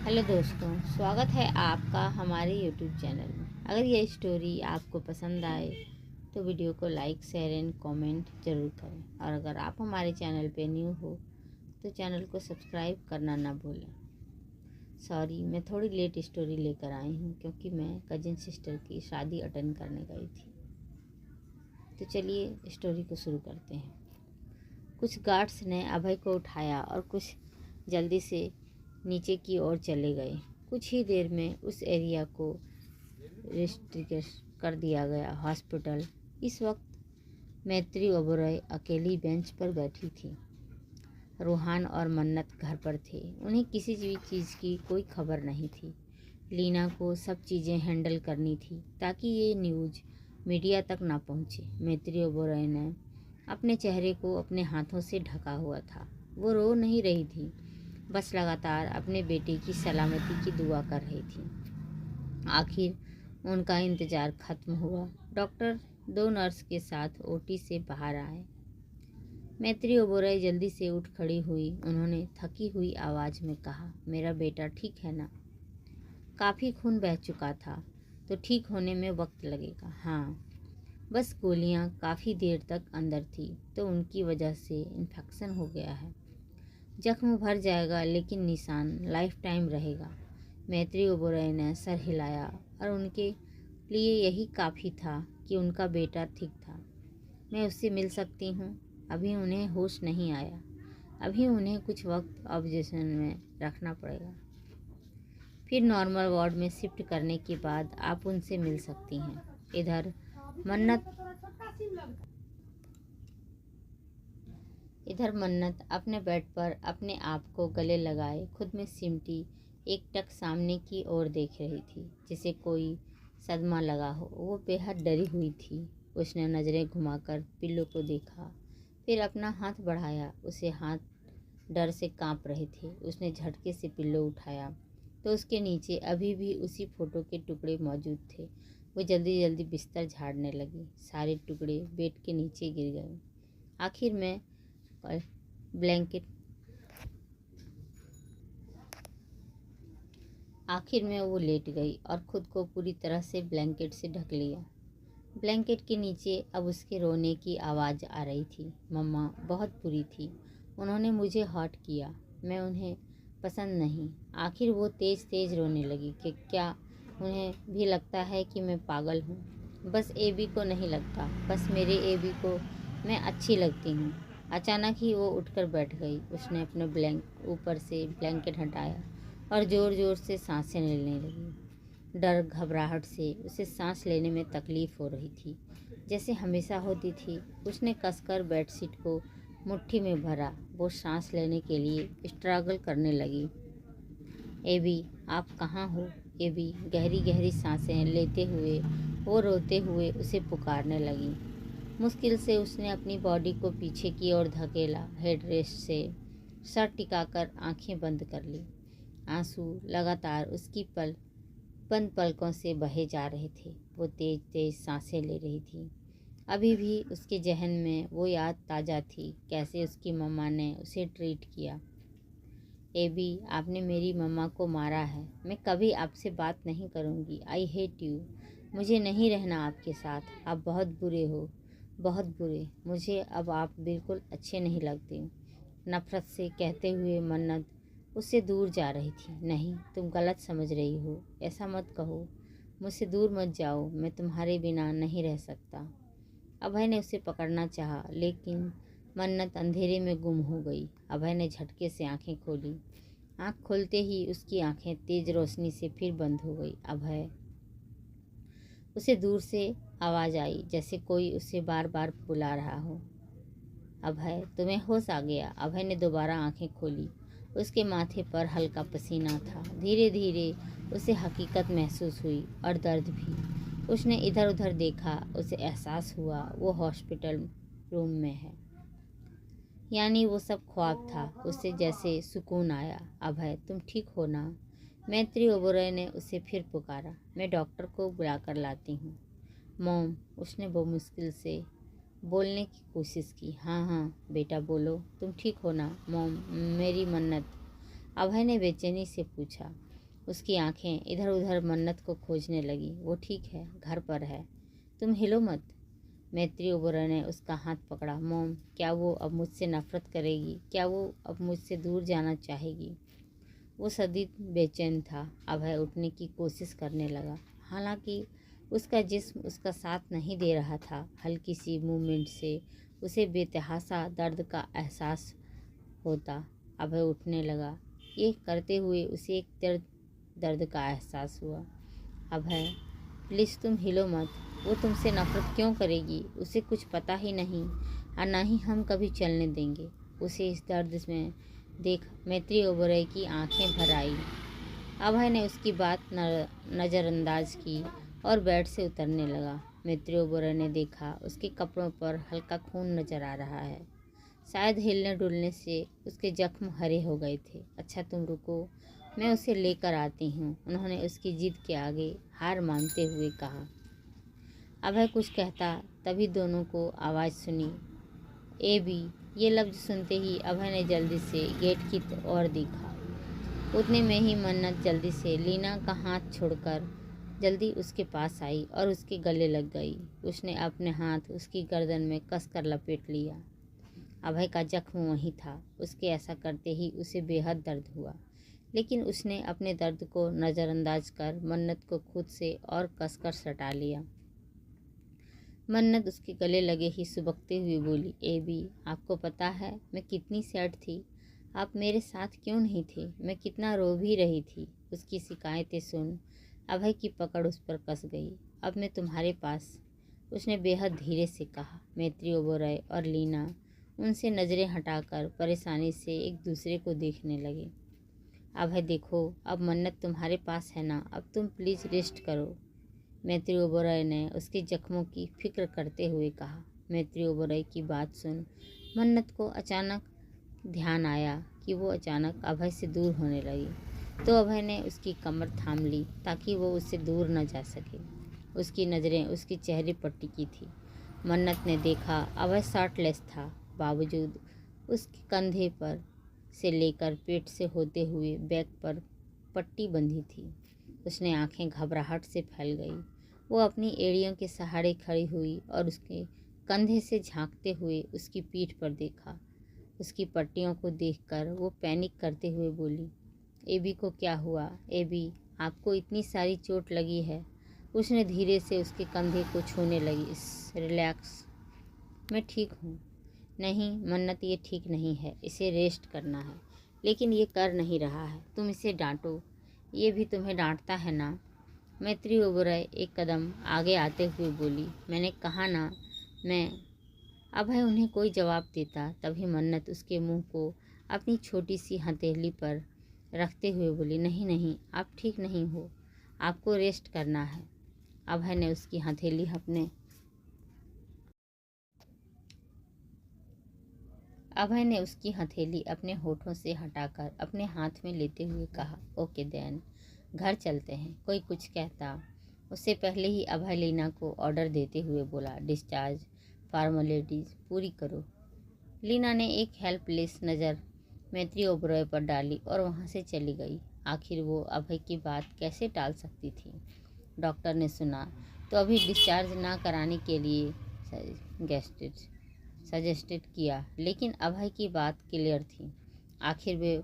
Hello दोस्तों, स्वागत है आपका हमारे यूट्यूब चैनल में। अगर यह स्टोरी आपको पसंद आए तो वीडियो को लाइक, शेयर एंड कमेंट ज़रूर करें। और अगर आप हमारे चैनल पे न्यू हो तो चैनल को सब्सक्राइब करना ना भूलें। सॉरी, मैं थोड़ी लेट स्टोरी लेकर आई हूँ क्योंकि मैं कजिन सिस्टर की शादी अटेंड करने गई थी। तो चलिए स्टोरी को शुरू करते हैं। कुछ गार्ड्स ने अभय को उठाया और कुछ जल्दी से नीचे की ओर चले गए। कुछ ही देर में उस एरिया को रिस्ट्रिक्ट कर दिया गया। हॉस्पिटल। इस वक्त मैत्री ओबरॉय अकेली बेंच पर बैठी थी। रूहान और मन्नत घर पर थे। उन्हें किसी भी चीज़ की कोई खबर नहीं थी। लीना को सब चीज़ें हैंडल करनी थी ताकि ये न्यूज़ मीडिया तक ना पहुँचे। मैत्री ओबरॉय ने अपने चेहरे को अपने हाथों से ढका हुआ था। वो रो नहीं रही थी, बस लगातार अपने बेटे की सलामती की दुआ कर रही थी। आखिर उनका इंतज़ार खत्म हुआ। डॉक्टर दो नर्स के साथ ओटी से बाहर आए। मैत्री ओबरॉय जल्दी से उठ खड़ी हुई। उन्होंने थकी हुई आवाज़ में कहा, मेरा बेटा ठीक है ना? काफ़ी खून बह चुका था तो ठीक होने में वक्त लगेगा। हाँ, बस गोलियाँ काफ़ी देर तक अंदर थी तो उनकी वजह से इन्फेक्शन हो गया है। जख्म भर जाएगा लेकिन निशान लाइफ टाइम रहेगा। मैत्री ओबरॉय ने सर हिलाया और उनके लिए यही काफ़ी था कि उनका बेटा ठीक था। मैं उससे मिल सकती हूँ? अभी उन्हें होश नहीं आया। अभी उन्हें कुछ वक्त ऑब्जर्वेशन में रखना पड़ेगा। फिर नॉर्मल वार्ड में शिफ्ट करने के बाद आप उनसे मिल सकती हैं। इधर मन्नत अपने बेड पर अपने आप को गले लगाए खुद में सिमटी एकटक सामने की ओर देख रही थी, जिसे कोई सदमा लगा हो। वो बेहद डरी हुई थी। उसने नज़रें घुमाकर पिल्लो को देखा, फिर अपना हाथ बढ़ाया। उसे हाथ डर से कांप रहे थे। उसने झटके से पिल्लो उठाया तो उसके नीचे अभी भी उसी फोटो के टुकड़े मौजूद थे। वो जल्दी जल्दी बिस्तर झाड़ने लगी। सारे टुकड़े बेड के नीचे गिर गए। आखिर में ब्लैंकेट आखिर में वो लेट गई और खुद को पूरी तरह से ब्लैंकेट से ढक लिया। ब्लैंकेट के नीचे अब उसके रोने की आवाज़ आ रही थी। मम्मा बहुत बुरी थी। उन्होंने मुझे हर्ट किया। मैं उन्हें पसंद नहीं। आखिर वो तेज़ तेज़ रोने लगी कि क्या उन्हें भी लगता है कि मैं पागल हूँ? बस एबी को नहीं लगता, बस मेरे एबी को मैं अच्छी लगती हूँ। अचानक ही वो उठकर बैठ गई। उसने अपने ऊपर से ब्लैंकेट हटाया और ज़ोर ज़ोर से सांसें लेने लगी। डर घबराहट से उसे सांस लेने में तकलीफ़ हो रही थी, जैसे हमेशा होती थी। उसने कसकर बेडशीट को मुट्ठी में भरा। वो सांस लेने के लिए स्ट्रगल करने लगी। एबी, आप कहाँ हो? एबी गहरी गहरी सांसें लेते हुए वो रोते हुए उसे पुकारने लगी। मुश्किल से उसने अपनी बॉडी को पीछे की ओर धकेला। हेड रेस्ट से सर टिकाकर आंखें बंद कर ली। आंसू लगातार उसकी बंद पलकों से बहे जा रहे थे। वो तेज तेज सांसें ले रही थी। अभी भी उसके जहन में वो याद ताज़ा थी, कैसे उसकी मम्मा ने उसे ट्रीट किया। एबी, आपने मेरी मम्मा को मारा है। मैं कभी आपसे बात नहीं करूँगी। I hate you. मुझे नहीं रहना आपके साथ। आप बहुत बुरे हो, बहुत बुरे। मुझे अब आप बिल्कुल अच्छे नहीं लगते। नफरत से कहते हुए मन्नत उससे दूर जा रही थी। नहीं, तुम गलत समझ रही हो। ऐसा मत कहो। मुझसे दूर मत जाओ। मैं तुम्हारे बिना नहीं रह सकता। अभय ने उसे पकड़ना चाहा, लेकिन मन्नत अंधेरे में गुम हो गई। अभय ने झटके से आंखें खोली। आंख खोलते ही उसकी आंखें तेज रोशनी से फिर बंद हो गई। अभय। उसे दूर से आवाज़ आई, जैसे कोई उसे बार बार बुला रहा हो। अभय, तुम्हें होश आ गया? अभय ने दोबारा आंखें खोली। उसके माथे पर हल्का पसीना था। धीरे धीरे उसे हकीकत महसूस हुई और दर्द भी। उसने इधर उधर देखा। उसे एहसास हुआ वो हॉस्पिटल रूम में है। यानी वो सब ख्वाब था। उसे जैसे सुकून आया। अभय, तुम ठीक हो ना? मैत्री ओबरॉय ने उसे फिर पुकारा। मैं डॉक्टर को बुलाकर लाती हूँ। मॉम, उसने बहुत मुश्किल से बोलने की कोशिश की। हाँ हाँ बेटा बोलो, तुम ठीक हो ना? मॉम, मेरी मन्नत। अभय ने बेचैनी से पूछा। उसकी आंखें इधर उधर मन्नत को खोजने लगी। वो ठीक है, घर पर है, तुम हिलो मत। मैत्री ओबरॉय ने उसका हाथ पकड़ा। मोम, क्या वो अब मुझसे नफरत करेगी? क्या वो अब मुझसे दूर जाना चाहेगी? वो सदी बेचैन था। अभय उठने की कोशिश करने लगा, हालांकि उसका जिस्म उसका साथ नहीं दे रहा था। हल्की सी मूवमेंट से उसे बेतहासा दर्द का एहसास होता। अभय उठने लगा। ये करते हुए उसे एक दर्द का एहसास हुआ। अभय, प्लीज़ तुम हिलो मत। वो तुमसे नफरत क्यों करेगी? उसे कुछ पता ही नहीं, और ना ही हम कभी चलने देंगे। उसे इस दर्द में देख मैत्री ओबरॉय की आंखें भर आई। अभय ने उसकी बात नज़रअंदाज की और बेड से उतरने लगा। मैत्री ओबरॉय ने देखा उसके कपड़ों पर हल्का खून नजर आ रहा है। शायद हिलने डुलने से उसके जख्म हरे हो गए थे। अच्छा तुम रुको, मैं उसे लेकर आती हूँ, उन्होंने उसकी जिद के आगे हार मानते हुए कहा। अभय कुछ कहता तभी दोनों को आवाज़ सुनी, ए बी। ये लफ्ज़ सुनते ही अभय ने जल्दी से गेट की ओर देखा। उतने में ही मन्नत जल्दी से लीना का हाथ छोड़कर जल्दी उसके पास आई और उसके गले लग गई। उसने अपने हाथ उसकी गर्दन में कसकर लपेट लिया। अभय का जख्म वहीं था। उसके ऐसा करते ही उसे बेहद दर्द हुआ, लेकिन उसने अपने दर्द को नज़रअंदाज कर मन्नत को खुद से और कसकर सटा लिया। मन्नत उसके गले लगे ही सुबकते हुए बोली, ए बी, आपको पता है मैं कितनी सैड थी? आप मेरे साथ क्यों नहीं थे? मैं कितना रो भी रही थी। उसकी शिकायतें सुन अभय की पकड़ उस पर कस गई। अब मैं तुम्हारे पास, उसने बेहद धीरे से कहा। मैत्री ओबरॉय और लीना उनसे नज़रें हटाकर परेशानी से एक दूसरे को देखने लगे। अभय देखो, अब मन्नत तुम्हारे पास है ना, अब तुम प्लीज़ रेस्ट करो, मैत्री ओबरॉय ने उसके जख्मों की फिक्र करते हुए कहा। मैत्री ओबरॉय की बात सुन मन्नत को अचानक ध्यान आया कि वो अचानक अभय से दूर होने लगी, तो अभय ने उसकी कमर थाम ली ताकि वो उससे दूर न जा सके। उसकी नज़रें उसके चेहरे पर टिकी थी। मन्नत ने देखा अभय शर्टलेस था, बावजूद उसके कंधे पर से लेकर पेट से होते हुए बैक पर पट्टी बंधी थी। उसने आंखें घबराहट से फैल गई। वो अपनी एड़ियों के सहारे खड़ी हुई और उसके कंधे से झांकते हुए उसकी पीठ पर देखा। उसकी पट्टियों को देखकर वो पैनिक करते हुए बोली, एबी को क्या हुआ? एबी, आपको इतनी सारी चोट लगी है? उसने धीरे से उसके कंधे को छूने लगी। रिलैक्स, मैं ठीक हूँ। नहीं मन्नत, ये ठीक नहीं है, इसे रेस्ट करना है। लेकिन ये कर नहीं रहा है, तुम इसे डांटो। ये भी तुम्हें डांटता है ना? मैत्री ओबरॉय एक कदम आगे आते हुए बोली, मैंने कहा ना मैं। अभय उन्हें कोई जवाब देता तभी मन्नत उसके मुंह को अपनी छोटी सी हथेली पर रखते हुए बोली, नहीं नहीं, आप ठीक नहीं हो, आपको रेस्ट करना है। अभय ने उसकी हथेली अपने होठों से हटाकर अपने हाथ में लेते हुए कहा, ओके देन, घर चलते हैं। कोई कुछ कहता उससे पहले ही अभय लीना को ऑर्डर देते हुए बोला, डिस्चार्ज फॉर्मेलिटीज़ पूरी करो। लीना ने एक हेल्पलेस नज़र मैत्री ओबरॉय पर डाली और वहाँ से चली गई। आखिर वो अभय की बात कैसे टाल सकती थी? डॉक्टर ने सुना तो अभी डिस्चार्ज ना कराने के लिए सजेस्टेड किया, लेकिन अभय की बात क्लियर थी। आखिर वे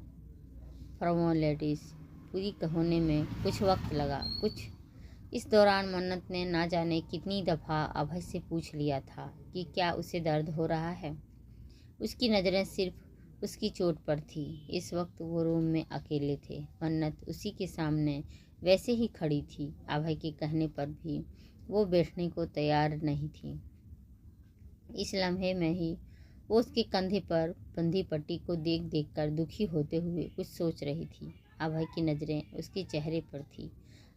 फॉर्मेलिटीज़ पूरी होने में कुछ वक्त लगा। इस दौरान मन्नत ने ना जाने कितनी दफ़ा अभय से पूछ लिया था कि क्या उसे दर्द हो रहा है। उसकी नज़रें सिर्फ उसकी चोट पर थी। इस वक्त वो रूम में अकेले थे। मन्नत उसी के सामने वैसे ही खड़ी थी। अभय के कहने पर भी वो बैठने को तैयार नहीं थी। इस लम्हे में ही वो उसके कंधे पर बंधी पट्टी को देख देख कर दुखी होते हुए कुछ सोच रही थी। अभय की नज़रें उसके चेहरे पर थी।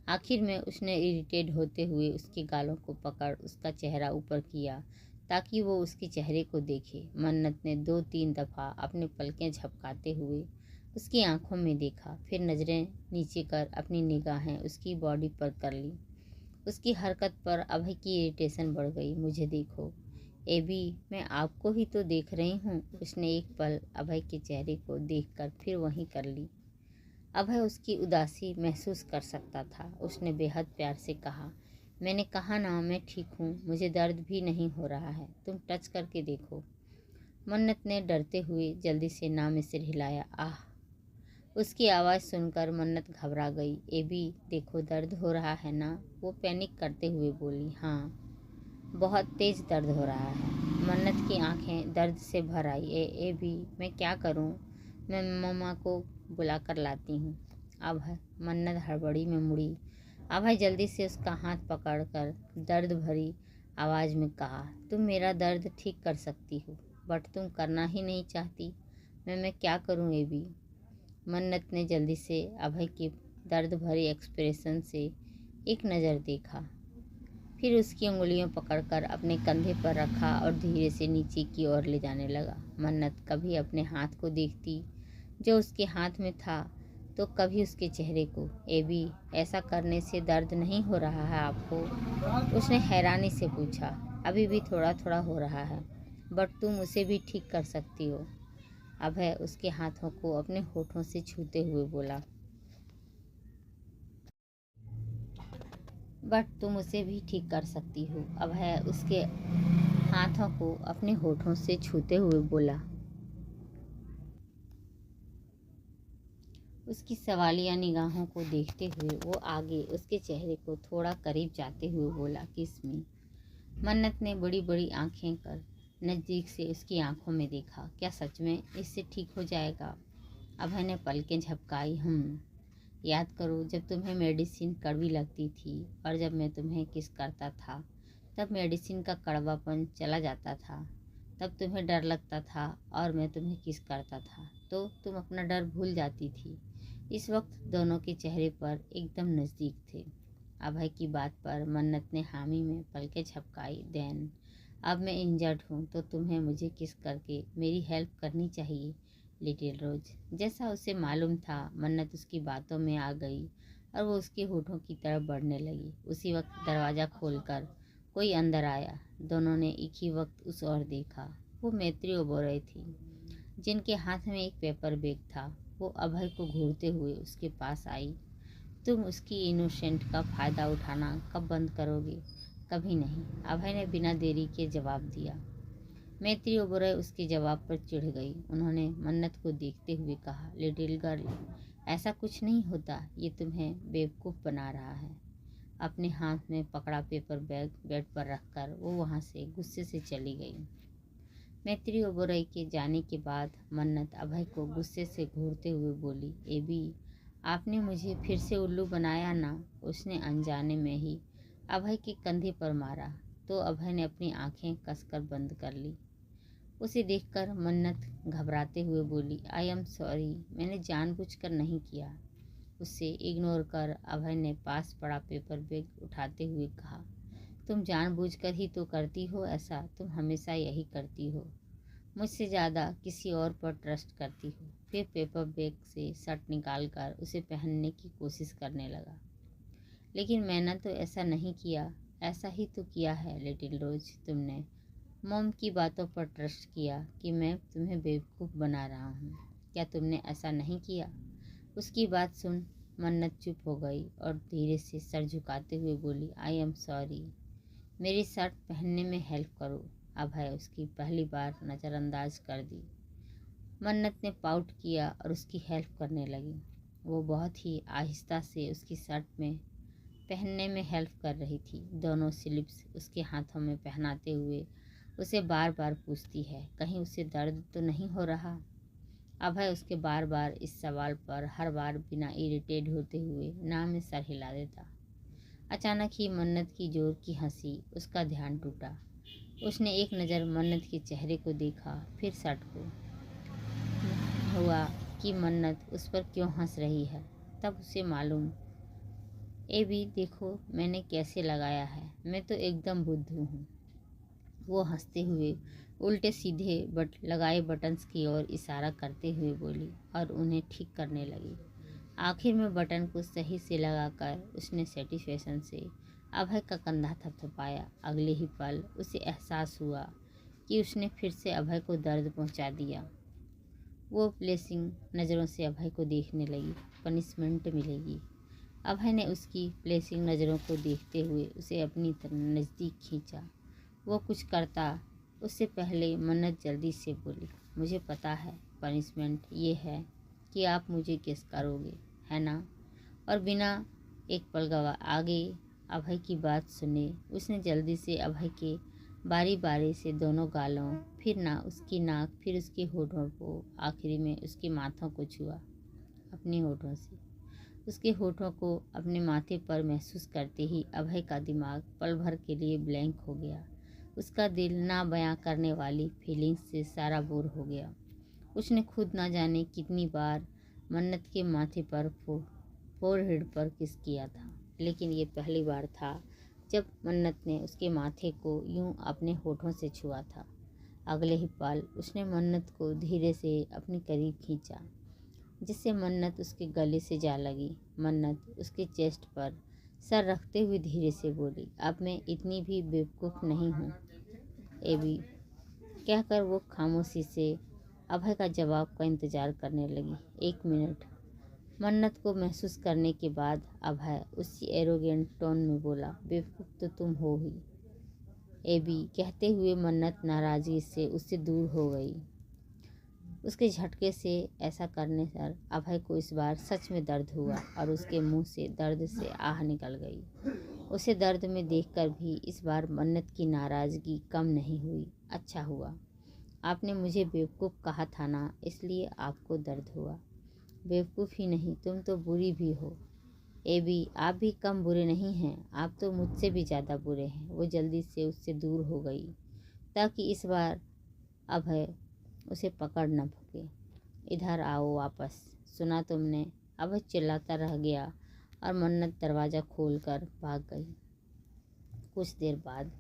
आखिर में उसने इरिटेट होते हुए उसके गालों को पकड़ उसका चेहरा ऊपर किया ताकि वो उसके चेहरे को देखे। मन्नत ने 2-3 दफ़ा अपने पलकें झपकाते हुए उसकी आंखों में देखा, फिर नज़रें नीचे कर अपनी निगाहें उसकी बॉडी पर कर ली। उसकी हरकत पर अभय की इरिटेशन बढ़ गई। मुझे देखो एबी, मैं आपको ही तो देख रही हूँ। उसने एक पल अभय के चेहरे को देखकर फिर वहीं कर ली। अभय उसकी उदासी महसूस कर सकता था। उसने बेहद प्यार से कहा, मैंने कहा ना, मैं ठीक हूँ, मुझे दर्द भी नहीं हो रहा है, तुम टच करके देखो। मन्नत ने डरते हुए जल्दी से ना में सिर हिलाया। आह! उसकी आवाज़ सुनकर मन्नत घबरा गई। एबी, देखो दर्द हो रहा है ना? वो पैनिक करते हुए बोली। हाँ, बहुत तेज़ दर्द हो रहा है। मन्नत की आंखें दर्द से भर आई। एबी, मैं क्या करूं? मैं मम्मा को बुला कर लाती हूँ। अभय, मन्नत हड़बड़ी में मुड़ी। अभय जल्दी से उसका हाथ पकड़कर दर्द भरी आवाज़ में कहा, तुम मेरा दर्द ठीक कर सकती हो, बट तुम करना ही नहीं चाहती। मैं क्या करूं एबी? मन्नत ने जल्दी से अभय के दर्द भरे एक्सप्रेशन से एक नज़र देखा, फिर उसकी उंगलियों पकड़कर अपने कंधे पर रखा और धीरे से नीचे की ओर ले जाने लगा। मन्नत कभी अपने हाथ को देखती जो उसके हाथ में था, तो कभी उसके चेहरे को। एबी, ऐसा करने से दर्द नहीं हो रहा है आपको? उसने हैरानी से पूछा। अभी भी थोड़ा थोड़ा हो रहा है, बट तुम उसे भी ठीक कर सकती हो। अभय उसके हाथों को अपने होठों से छूते हुए बोला। बट तुम उसे भी ठीक कर सकती हो। अभय उसके हाथों को अपने होठों से छूते हुए बोला। उसकी सवालिया निगाहों को देखते हुए वो आगे उसके चेहरे को थोड़ा करीब जाते हुए बोला, किस मी। मन्नत ने बड़ी बड़ी आंखें कर नज़दीक से उसकी आंखों में देखा। क्या सच में इससे ठीक हो जाएगा? अभय ने पलकें झपकाई। याद करो, जब तुम्हें मेडिसिन कड़वी लगती थी और जब मैं तुम्हें किस करता था, तब मेडिसिन का कड़वापन चला जाता था। तब तुम्हें डर लगता था और मैं तुम्हें किस करता था तो तुम अपना डर भूल जाती थी। इस वक्त दोनों के चेहरे पर एकदम नज़दीक थे। अभय की बात पर मन्नत ने हामी में पलकें झपकाई। देन, अब मैं इंजर्ड हूँ तो तुम्हें मुझे किस करके मेरी हेल्प करनी चाहिए लिटिल रोज। जैसा उसे मालूम था, मन्नत उसकी बातों में आ गई और वो उसके होठों की तरफ बढ़ने लगी। उसी वक्त दरवाज़ा खोलकर कोई अंदर आया। दोनों ने एक ही वक्त उस ओर देखा। वो मैत्री ओबेरॉय थी, जिनके हाथ में एक पेपर बैग था। वो अभय को घूरते हुए उसके पास आई। तुम उसकी इनोसेंट का फ़ायदा उठाना कब बंद करोगे? कभी नहीं, अभय ने बिना देरी के जवाब दिया। मैत्री ओबेरॉय उसके जवाब पर चिढ़ गई। उन्होंने मन्नत को देखते हुए कहा, लिटिल गर्ल, ऐसा कुछ नहीं होता, ये तुम्हें बेवकूफ़ बना रहा है। अपने हाथ में पकड़ा पेपर बैग बेड पर रखकर वो वहाँ से गुस्से से चली गई। मैत्री ओबेरॉय के जाने के बाद मन्नत अभय को गुस्से से घूरते हुए बोली, एबी, आपने मुझे फिर से उल्लू बनाया ना। उसने अनजाने में ही अभय के कंधे पर मारा तो अभय ने अपनी आंखें कसकर बंद कर ली। उसे देखकर मन्नत घबराते हुए बोली, आई एम सॉरी, मैंने जानबूझकर नहीं किया। उसे इग्नोर कर अभय ने पास पड़ा पेपर बैग उठाते हुए कहा, तुम जानबूझकर ही तो करती हो ऐसा, तुम हमेशा यही करती हो। मुझसे ज़्यादा किसी और पर ट्रस्ट करती हो। फिर पेपर बैग से शर्ट निकालकर उसे पहनने की कोशिश करने लगा। लेकिन मैंने तो ऐसा नहीं किया। ऐसा ही तो किया है लिटिल रोज, तुमने मॉम की बातों पर ट्रस्ट किया कि मैं तुम्हें बेवकूफ़ बना रहा हूँ। क्या तुमने ऐसा नहीं किया? उसकी बात सुन मन्नत चुप हो गई और धीरे से सर झुकाते हुए बोली, आई एम सॉरी, मेरी शर्ट पहनने में हेल्प करो। अभय उसकी पहली बार नज़रअंदाज कर दी। मन्नत ने पाउट किया और उसकी हेल्प करने लगी। वो बहुत ही आहिस्ता से उसकी शर्ट में पहनने में हेल्प कर रही थी। दोनों स्लीव्स उसके हाथों में पहनाते हुए उसे बार बार पूछती है, कहीं उसे दर्द तो नहीं हो रहा? अभय उसके बार बार इस सवाल पर हर बार बिना इरिटेट होते हुए ना में सर हिला देता। अचानक ही मन्नत की जोर की हंसी उसका ध्यान टूटा। उसने एक नज़र मन्नत के चेहरे को देखा, फिर शर्ट को। हुआ कि मन्नत उस पर क्यों हंस रही है। तब उसे मालूम, एबी देखो मैंने कैसे लगाया है, मैं तो एकदम बुद्धू हूँ। वो हंसते हुए उल्टे सीधे लगाए बटन्स की ओर इशारा करते हुए बोली और उन्हें ठीक करने लगी। आखिर में बटन को सही से लगाकर उसने सेटिस्फेक्शन से अभय का कंधा थपथपाया। अगले ही पल उसे एहसास हुआ कि उसने फिर से अभय को दर्द पहुंचा दिया। वो प्लेसिंग नज़रों से अभय को देखने लगी। पनिशमेंट मिलेगी। अभय ने उसकी प्लेसिंग नज़रों को देखते हुए उसे अपनी तरफ नज़दीक खींचा। वो कुछ करता उससे पहले मन्नत जल्दी से बोली, मुझे पता है पनिशमेंट ये है कि आप मुझे किस करोगे, है ना? और बिना एक पल गवा आगे अभय की बात सुने उसने जल्दी से अभय के बारी बारी से दोनों गालों, फिर उसकी नाक, फिर उसके होठों को, आखिरी में उसके माथों को छुआ अपने होठों से। उसके होठों को अपने माथे पर महसूस करते ही अभय का दिमाग पल भर के लिए ब्लैंक हो गया। उसका दिल ना बयां करने वाली फीलिंग्स से सारा बोर हो गया। उसने खुद ना जाने कितनी बार मन्नत के माथे पर फोरहेड पर किस किया था, लेकिन ये पहली बार था जब मन्नत ने उसके माथे को यूं अपने होठों से छुआ था। अगले ही पल उसने मन्नत को धीरे से अपने करीब खींचा, जिससे मन्नत उसके गले से जा लगी। मन्नत उसके चेस्ट पर सर रखते हुए धीरे से बोली, अब मैं इतनी भी बेवकूफ़ नहीं हूँ एबी, कहकर वो खामोशी से अभय का जवाब का इंतज़ार करने लगी। 1 मिनट मन्नत को महसूस करने के बाद अभय उसी एरोगेंट टोन में बोला, बेवकूफ़ तो तुम हो ही एबी, कहते हुए मन्नत नाराज़गी से उससे दूर हो गई। उसके झटके से ऐसा करने पर अभय को इस बार सच में दर्द हुआ और उसके मुंह से दर्द से आह निकल गई। उसे दर्द में देखकर भी इस बार मन्नत की नाराज़गी कम नहीं हुई। अच्छा हुआ आपने मुझे बेवकूफ़ कहा था ना, इसलिए आपको दर्द हुआ। बेवकूफ़ ही नहीं, तुम तो बुरी भी हो एबी, आप भी कम बुरे नहीं हैं, आप तो मुझसे भी ज़्यादा बुरे हैं। वो जल्दी से उससे दूर हो गई ताकि इस बार अभय उसे पकड़ न सके। इधर आओ वापस, सुना तुमने? अभय चिल्लाता रह गया और मन्नत दरवाज़ा खोलकर भाग गई। कुछ देर बाद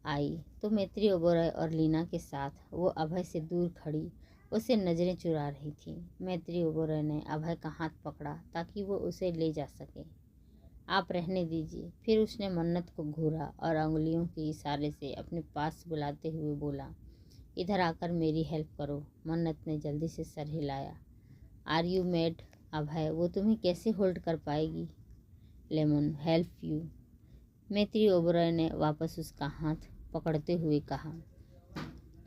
आई तो मैत्री ओबेरॉय और लीना के साथ वो अभय से दूर खड़ी उससे नज़रें चुरा रही थी। मैत्री ओबेरॉय ने अभय का हाथ पकड़ा ताकि वो उसे ले जा सके। आप रहने दीजिए। फिर उसने मन्नत को घूरा और उंगलियों के इशारे से अपने पास बुलाते हुए बोला, इधर आकर मेरी हेल्प करो। मन्नत ने जल्दी से सर हिलाया। आर यू मैड अभय, वो तुम्हें कैसे होल्ड कर पाएगी? लेमन हेल्प यू, मैत्री ओबेरॉय ने वापस उसका हाथ पकड़ते हुए कहा।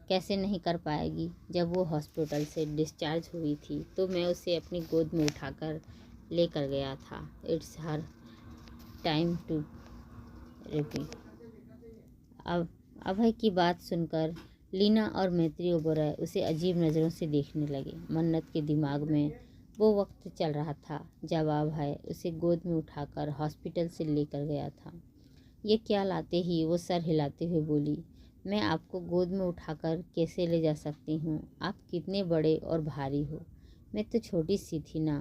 कैसे नहीं कर पाएगी? जब वो हॉस्पिटल से डिस्चार्ज हुई थी तो मैं उसे अपनी गोद में उठाकर लेकर गया था। It's her time to repeat. अब अभय की बात सुनकर लीना और मैत्री ओबेरॉय उसे अजीब नज़रों से देखने लगे। मन्नत के दिमाग में वो वक्त चल रहा था जब अभय उसे गोद में उठाकर हॉस्पिटल से लेकर गया था। ये ख्याल लाते ही वो सर हिलाते हुए बोली, मैं आपको गोद में उठाकर कैसे ले जा सकती हूँ? आप कितने बड़े और भारी हो, मैं तो छोटी सी थी ना।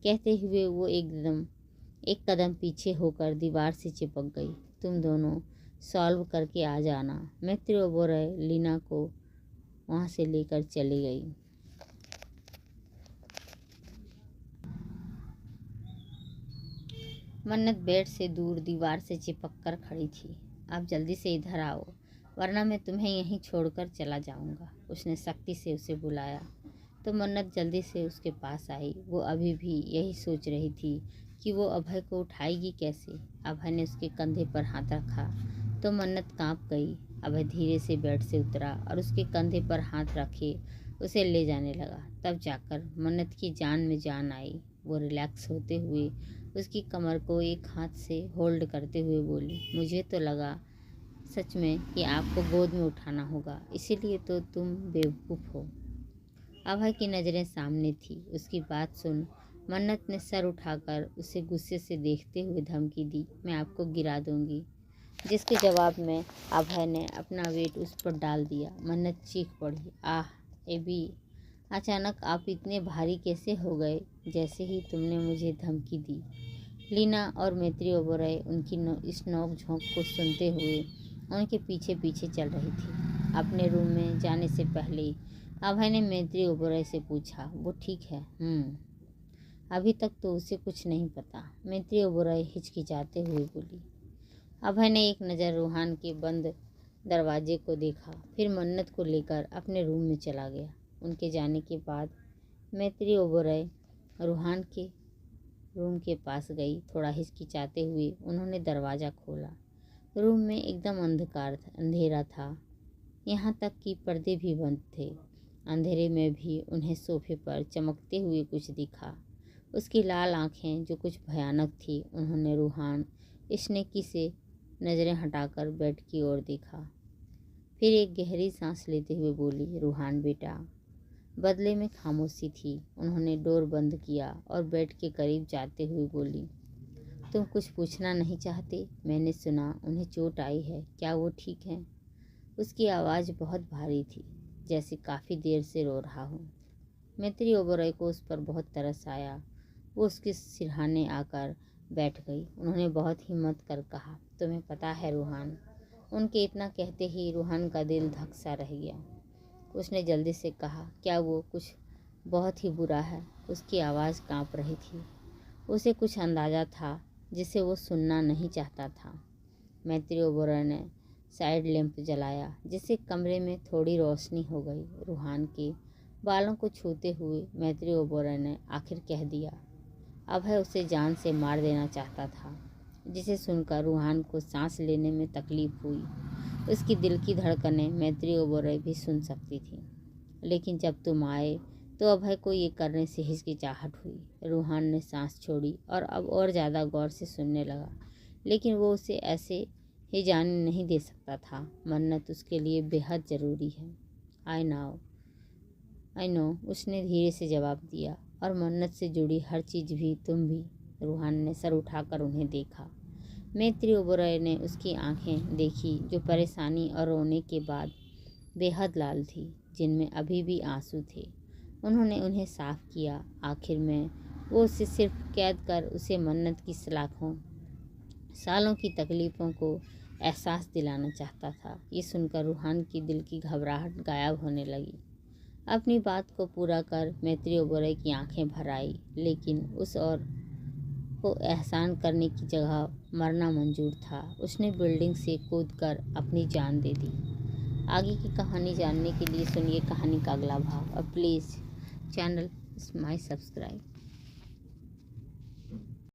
कहते हुए वो एक कदम पीछे होकर दीवार से चिपक गई। तुम दोनों सॉल्व करके आ जाना। मैत्री ओबेरॉय लीना को वहाँ से लेकर चली गई। मन्नत बेड से दूर दीवार से चिपक कर खड़ी थी। आप जल्दी से इधर आओ, वरना मैं तुम्हें यहीं छोड़कर चला जाऊंगा। उसने सख्ती से उसे बुलाया तो मन्नत जल्दी से उसके पास आई। वो अभी भी यही सोच रही थी कि वो अभय को उठाएगी कैसे। अभय ने उसके कंधे पर हाथ रखा तो मन्नत कांप गई। अभय धीरे से बेड से उतरा और उसके कंधे पर हाथ रखे उसे ले जाने लगा। तब जाकर मन्नत की जान में जान आई। वो रिलैक्स होते हुए उसकी कमर को एक हाथ से होल्ड करते हुए बोली, मुझे तो लगा सच में कि आपको गोद में उठाना होगा, इसीलिए तो तुम बेवकूफ़ हो। अभय की नज़रें सामने थी। उसकी बात सुन मन्नत ने सर उठाकर उसे गुस्से से देखते हुए धमकी दी, मैं आपको गिरा दूंगी। जिसके जवाब में अभय ने अपना वेट उस पर डाल दिया। मन्नत चीख पड़ी, आह एबी, अचानक आप इतने भारी कैसे हो गए जैसे ही तुमने मुझे धमकी दी। लीना और मैत्री ओबेरॉय उनकी इस नोक झोंक को सुनते हुए उनके पीछे पीछे चल रही थी। अपने रूम में जाने से पहले अभय ने मैत्री ओबेरॉय से पूछा, वो ठीक है? अभी तक तो उसे कुछ नहीं पता, मैत्री ओबेरॉय हिचकिचाते हुए बोली। अभय ने एक नज़र रूहान के बंद दरवाजे को देखा, फिर मन्नत को लेकर अपने रूम में चला गया। उनके जाने के बाद मैत्री ओबेरॉय रूहान के रूम के पास गई। थोड़ा हिचकिचाते हुए उन्होंने दरवाज़ा खोला। रूम में एकदम अंधेरा था, यहाँ तक कि पर्दे भी बंद थे। अंधेरे में भी उन्हें सोफे पर चमकते हुए कुछ दिखा। उसकी लाल आंखें जो कुछ भयानक थी। उन्होंने रूहान इश्नेकी से नज़रें हटाकर बेड की ओर देखा। फिर एक गहरी सांस लेते हुए बोली, रूहान बेटा। बदले में खामोशी थी। उन्होंने डोर बंद किया और बेड के करीब जाते हुए बोली, तुम कुछ पूछना नहीं चाहते? मैंने सुना उन्हें चोट आई है, क्या वो ठीक हैं? उसकी आवाज़ बहुत भारी थी, जैसे काफ़ी देर से रो रहा हो। मैत्री ओबेरॉय को उस पर बहुत तरस आया। वो उसके सिरहाने आकर बैठ गई। उन्होंने बहुत हिम्मत कर कहा, तुम्हें पता है रूहान। उनके इतना कहते ही रूहान का दिल धक सा रह गया। उसने जल्दी से कहा, क्या वो कुछ बहुत ही बुरा है? उसकी आवाज़ कांप रही थी। उसे कुछ अंदाज़ा था जिसे वो सुनना नहीं चाहता था। मैत्री ओबेरॉय ने साइड लैंप जलाया, जिससे कमरे में थोड़ी रोशनी हो गई। रूहान के बालों को छूते हुए मैत्री ओबेरॉय ने आखिर कह दिया, अभय उसे जान से मार देना चाहता था। जिसे सुनकर रूहान को सांस लेने में तकलीफ हुई। उसकी दिल की धड़कनें मैत्री ओबेरॉय भी सुन सकती थी। लेकिन जब तुम आए तो अभय को ये करने से हिचकिचाहट हुई। रूहान ने सांस छोड़ी और अब और ज़्यादा गौर से सुनने लगा। लेकिन वो उसे ऐसे ही जाने नहीं दे सकता था। मन्नत उसके लिए बेहद ज़रूरी है। आई नो, उसने धीरे से जवाब दिया, और मन्नत से जुड़ी हर चीज़ भी, तुम भी। रूहान ने सर उठाकर उन्हें देखा। मैत्री ओबेरॉय ने उसकी आंखें देखी, जो परेशानी और रोने के बाद बेहद लाल थी, जिनमें अभी भी आंसू थे। उन्होंने उन्हें साफ किया। आखिर में वो उसे सिर्फ कैद कर उसे मन्नत की सालों की तकलीफ़ों को एहसास दिलाना चाहता था। ये सुनकर रूहान की दिल की घबराहट गायब होने लगी। अपनी बात को पूरा कर मैत्री ओबेरॉय की आंखें भर आई, लेकिन उस और को एहसान करने की जगह मरना मंजूर था। उसने बिल्डिंग से कूदकर अपनी जान दे दी। आगे की कहानी जानने के लिए सुनिए कहानी का अगला भाग, और प्लीज़ चैनल सब्सक्राइब।